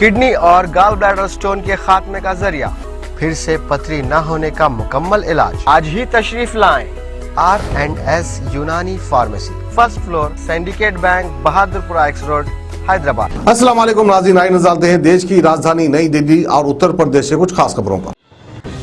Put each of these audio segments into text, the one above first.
Kidney और gall bladder stone के खात्मे का जरिया, फिर से पथरी न होने का मुकम्मल इलाज। आज ही तशरीफ लाएं R&S यूनानी pharmacy, first floor, syndicate bank, Bahadurpura x road, Hyderabad. अस्सलाम वालेकुम नाज़रीन, आइए नज़र डालते हैं देश की राजधानी नई दिल्ली और उत्तर प्रदेश से कुछ खास खबरों पर।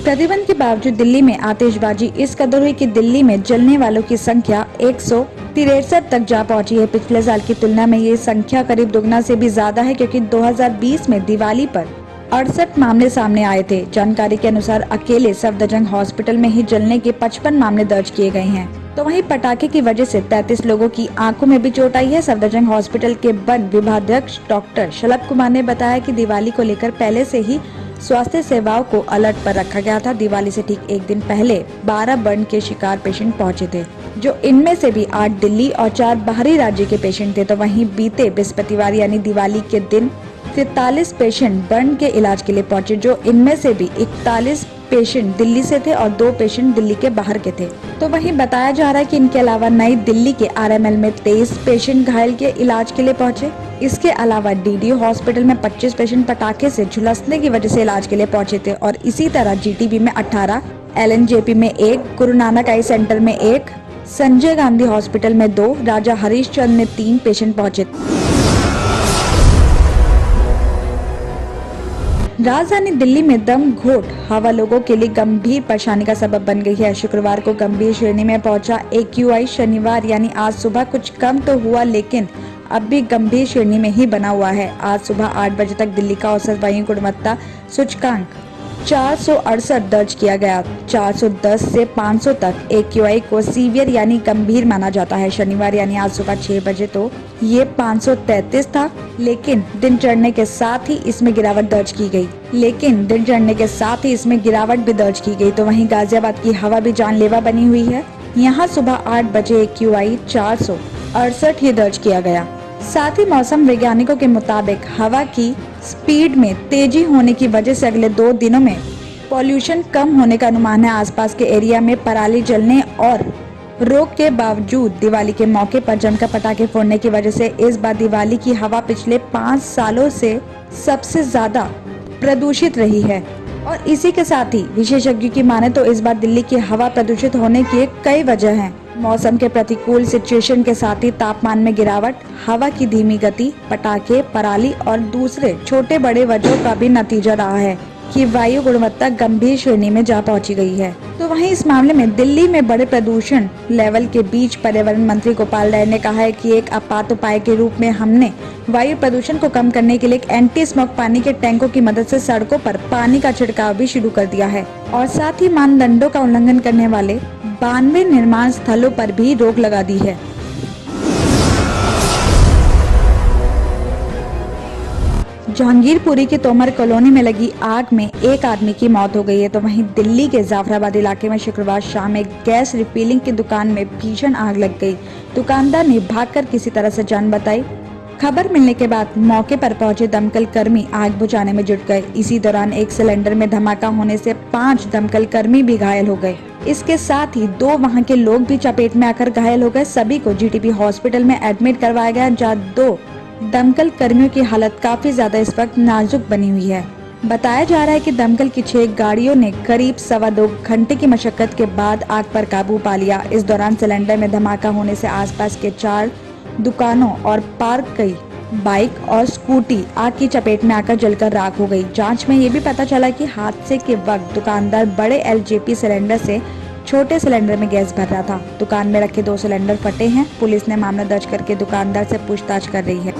प्रतिबंध के बावजूद दिल्ली में आतिशबाजी इस कदर हुई कि दिल्ली में जलने वालों की संख्या 163 तक जा पहुंची है। पिछले साल की तुलना में ये संख्या करीब दोगुना से भी ज्यादा है, क्योंकि 2020 में दिवाली पर 68 मामले सामने आए थे। जानकारी के अनुसार अकेले सफदरजंग हॉस्पिटल में ही जलने के 55 मामले दर्ज किए गए हैं। तो वहीं पटाखे की वजह से 33 लोगों की आंखों में भी चोट आई है। सफदरजंग हॉस्पिटल के वन विभागाध्यक्ष डॉक्टर शलभ कुमार ने बताया कि दिवाली को लेकर पहले से ही स्वास्थ्य सेवाओं को अलर्ट पर रखा गया था। दिवाली से ठीक एक दिन पहले 12 बर्न के शिकार पेशेंट पहुंचे थे, जो इनमें से भी 8 दिल्ली और 4 बाहरी राज्य के पेशेंट थे। तो वहीं बीते बृहस्पतिवार यानी दिवाली के दिन 43 पेशेंट बर्न के इलाज के लिए पहुंचे, जो इनमें से भी 41 पेशेंट दिल्ली से थे और 2 पेशेंट दिल्ली के बाहर के थे। तो वहीं बताया जा रहा है कि इनके अलावा नई दिल्ली के RML में 23 पेशेंट घायल के इलाज के लिए पहुंचे। इसके अलावा DDO हॉस्पिटल में 25 पेशेंट पटाखे से झुलसने की वजह से इलाज के लिए पहुंचे थे और इसी तरह GTB में 18, LNJP में 1, गुरु नानक आई सेंटर में 1, संजय गांधी हॉस्पिटल में 2, राजा हरीशचंद्र में 3 पेशेंट पहुंचे। राजधानी दिल्ली में दम घोट हवा लोगों के लिए गंभीर परेशानी का सबब बन गई है। शुक्रवार को गंभीर श्रेणी में पहुंचा AQI शनिवार यानी आज सुबह कुछ कम तो हुआ, लेकिन अब भी गंभीर श्रेणी में ही बना हुआ है। आज सुबह 8 बजे तक दिल्ली का औसत वायु गुणवत्ता सूचकांक 468 दर्ज किया गया। 410 से 500 तक AQI को सीवियर यानी गंभीर माना जाता है। शनिवार यानी आज सुबह 6 बजे तो ये 533 था, लेकिन दिन चढ़ने के साथ ही इसमें गिरावट दर्ज की गई। तो वहीं गाजियाबाद की हवा भी जानलेवा बनी हुई है। यहाँ सुबह 8 बजे AQI 468 ही दर्ज किया गया। साथ ही मौसम वैज्ञानिकों के मुताबिक हवा की स्पीड में तेजी होने की वजह से अगले 2 दिनों में पॉल्यूशन कम होने का अनुमान है। आसपास के एरिया में पराली जलने और रोक के बावजूद दिवाली के मौके पर जमकर पटाखे फोड़ने की वजह से इस बार दिवाली की हवा पिछले 5 सालों से सबसे ज्यादा प्रदूषित रही है। और इसी के साथ ही विशेषज्ञों की माने तो इस बार दिल्ली की हवा प्रदूषित होने की कई वजह हैं। मौसम के प्रतिकूल सिचुएशन के साथ ही तापमान में गिरावट, हवा की धीमी गति, पटाखे, पराली और दूसरे छोटे बड़े वजहों का भी नतीजा रहा है कि वायु गुणवत्ता गंभीर श्रेणी में जा पहुंची गई है। तो वहीं इस मामले में दिल्ली में बड़े प्रदूषण लेवल के बीच पर्यावरण मंत्री गोपाल राय ने कहा है कि एक आपात उपाय के रूप में हमने वायु प्रदूषण को कम करने के लिए एंटी स्मोक पानी के टैंकों की मदद से सड़कों पर पानी का छिड़काव भी शुरू कर दिया है और साथ ही मानदंडों का उल्लंघन करने वाले 92 निर्माण स्थलों पर भी रोक लगा दी है। जहांगीरपुरी की तोमर कॉलोनी में लगी आग में एक आदमी की मौत हो गई है। तो वहीं दिल्ली के जाफराबाद इलाके में शुक्रवार शाम एक गैस रिफिलिंग की दुकान में भीषण आग लग गई। दुकानदार ने भागकर किसी तरह से जान बचाई। खबर मिलने के बाद मौके पर पहुंचे दमकल कर्मी आग बुझाने में जुट गए। इसी दौरान एक सिलेंडर में धमाका होने से 5 दमकल कर्मी भी घायल हो गए। इसके साथ ही 2 वहां के लोग भी चपेट में आकर घायल हो गए। सभी को GTB हॉस्पिटल में एडमिट करवाया गया, जहाँ 2 दमकल कर्मियों की हालत काफी ज्यादा इस वक्त नाजुक बनी हुई है। बताया जा रहा है कि दमकल की 6 गाड़ियों ने करीब 2.25 घंटे की मशक्कत के बाद आग पर काबू पा लिया। इस दौरान सिलेंडर में धमाका होने से आसपास के 4 दुकानों और पार्क कई बाइक और स्कूटी आग की चपेट में आकर जलकर राख हो गई। जांच में ये भी पता चला कि हादसे के वक्त दुकानदार बड़े LJP सिलेंडर से छोटे सिलेंडर में गैस भर रहा था। दुकान में रखे 2 सिलेंडर फटे हैं। पुलिस ने मामला दर्ज करके दुकानदार से पूछताछ कर रही है।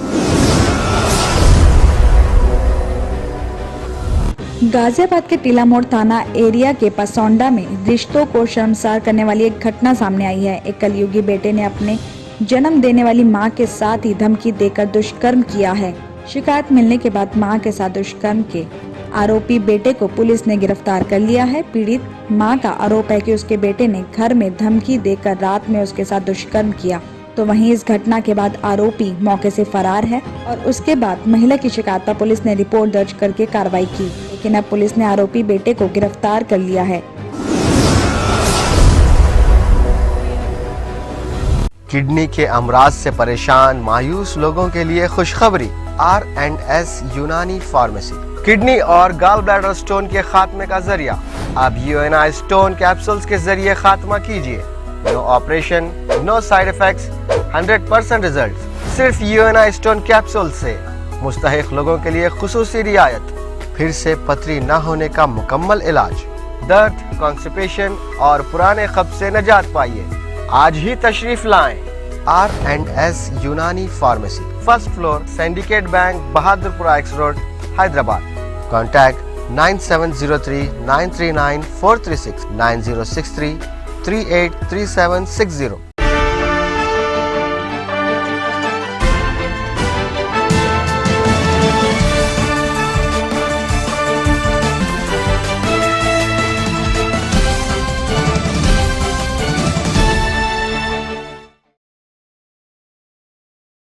गाजियाबाद के टीला मोड़ थाना एरिया के पसौंडा में रिश्तों को शर्मसार करने वाली एक घटना सामने आई है। एक कलयुगी बेटे ने अपने जन्म देने वाली मां के साथ ही धमकी देकर दुष्कर्म किया है। शिकायत मिलने के बाद मां के साथ दुष्कर्म के आरोपी बेटे को पुलिस ने गिरफ्तार कर लिया है। पीड़ित मां का आरोप है कि उसके बेटे ने घर में धमकी देकर रात में उसके साथ दुष्कर्म किया। तो वहीं इस घटना के बाद आरोपी मौके से फरार है और उसके बाद महिला की शिकायत पर पुलिस ने रिपोर्ट दर्ज करके कार्रवाई की, लेकिन अब पुलिस ने आरोपी बेटे को गिरफ्तार कर लिया है। किडनी के अमराज से परेशान मायूस लोगों के लिए खुशखबरी, R&S यूनानी फार्मेसी। किडनी और गॉल ब्लैडर स्टोन के खात्मे का जरिया। अब UNI स्टोन कैप्सूल्स के जरिए खात्मा कीजिए। No operation, no side effects, 100% result. सिर्फ UNI स्टोन कैप्सूल से मुस्तहिक लोगों के लिए खुसूसी रियायत। फिर से पथरी न होने का मुकम्मल इलाज। दर्द, कॉन्स्टिपेशन और पुराने कब्ज से निजात पाइए। आज ही तशरीफ लाएं। R&S यूनानी pharmacy, first floor, syndicate bank, Bahadurpura x road, Hyderabad. Contact 9703-939-436, 9063-383760।